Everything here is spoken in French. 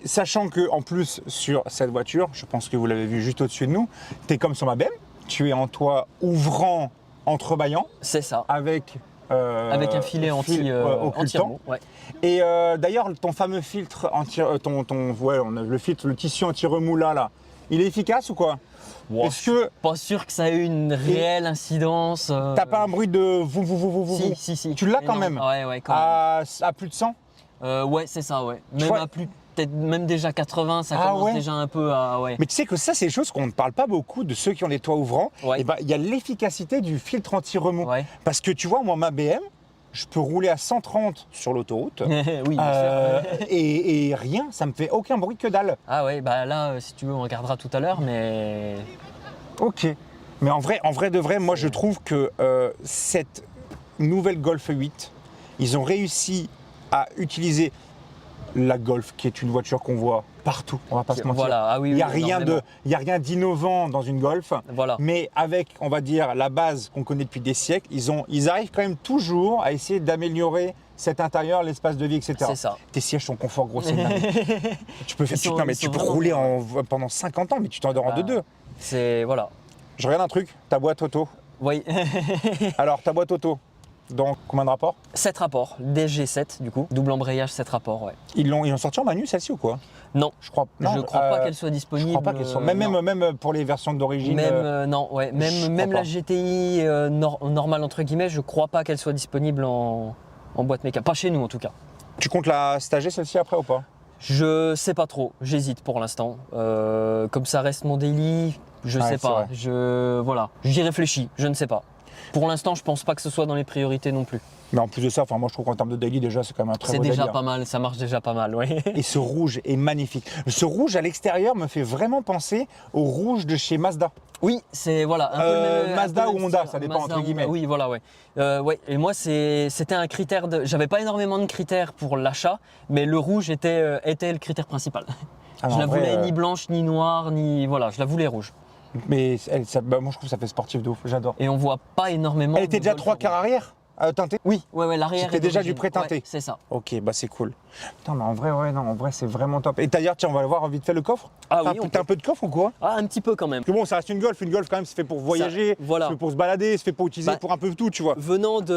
sachant que en plus sur cette voiture, je pense que vous l'avez vu juste au-dessus de nous, tu es comme sur ma BM, tu es en toit ouvrant entrebâillant. C'est ça. Avec Avec un filet occultant. ouais. Et d'ailleurs, ton fameux filtre le tissu anti-remous là, il est efficace ou quoi? Wow, Est-ce que pas sûr que ça ait une réelle incidence. t'as pas un bruit de vous? Si. Tu l'as Mais quand non, même. Ouais, quand même. À plus de 100? Ouais, c'est ça, ouais. Même crois- à plus, peut-être même déjà 80, ça Ah commence ouais. déjà un peu à. Ouais. Mais tu sais que ça, c'est des choses qu'on ne parle pas beaucoup de ceux qui ont des toits ouvrants. Ouais. Et ben, il y a l'efficacité du filtre anti-remous. Ouais. Parce que tu vois, moi, ma BM, je peux rouler à 130 sur l'autoroute. Oui, bien sûr. Et rien, ça me fait aucun bruit que dalle. Ah ouais, bah là, si tu veux, on regardera tout à l'heure, mais. Ok. Mais en vrai de vrai, moi je trouve que cette nouvelle Golf 8, ils ont réussi à utiliser la Golf, qui est une voiture qu'on voit partout, on va pas se mentir. Voilà, ah oui, Il n'y a, oui, rien d'innovant dans une Golf, Voilà. mais avec, on va dire, la base qu'on connaît depuis des siècles, ils arrivent quand même toujours à essayer d'améliorer cet intérieur, l'espace de vie, etc. C'est ça. Tes sièges sont confort gros, c'est dingue. Tu peux, tu peux vraiment rouler pendant 50 ans, mais tu t'endors en deux. C'est. Voilà. Je regarde un truc, ta boîte auto. Oui. Alors, ta boîte auto, dans combien de rapports? 7 rapports, DG7 du coup, double embrayage 7 rapports, ouais. Ils l'ont sorti en manu, celle-ci ou quoi? Non, Je crois, je crois pas qu'elle soit disponible. Je crois pas qu'elle soit. Même pour les versions d'origine. Non, ouais. Même la GTI normale entre guillemets, je crois pas qu'elle soit disponible en boîte méca. Pas chez nous en tout cas. Tu comptes la stager celle-ci après ou pas? Je sais pas trop, j'hésite pour l'instant. Comme ça reste mon daily, je sais pas. Voilà, j'y réfléchis, je ne sais pas. Pour l'instant, je pense pas que ce soit dans les priorités non plus. Mais en plus de ça, moi je trouve qu'en termes de daily déjà c'est quand même un très C'est beau déjà délire. pas mal, ça marche déjà pas mal, ouais. Et ce rouge est magnifique. Ce rouge à l'extérieur me fait vraiment penser au rouge de chez Mazda. Oui, c'est voilà. Un peu le même, Mazda un peu ou le même Honda, style. ça dépend Mazda, entre guillemets. Oui, voilà, ouais. Ouais. Et moi, c'était un critère de. J'avais pas énormément de critères pour l'achat, mais le rouge était le critère principal. Ah, Je la en vrai, voulais ni blanche, ni noire, ni voilà, je la voulais rouge. Mais moi je trouve que ça fait sportif de ouf, j'adore. Et on voit pas énormément. Elle était de déjà Golf 3 rouge. quarts arrière teintée? Oui, ouais, l'arrière. C'était est déjà d'origine. du pré-teinté. Ouais, c'est ça. Ok, bah c'est cool. Putain, mais en vrai c'est vraiment top. Et d'ailleurs, tiens, on va voir vite fait le coffre. Ah T'as oui, on t'as un peu de coffre ou quoi? Ah, un petit peu quand même. Parce que bon, ça reste une Golf. Une Golf, quand même, c'est fait pour voyager, voilà. c'est fait pour se balader, c'est fait pour utiliser Bah, pour un peu tout, tu vois. Venant de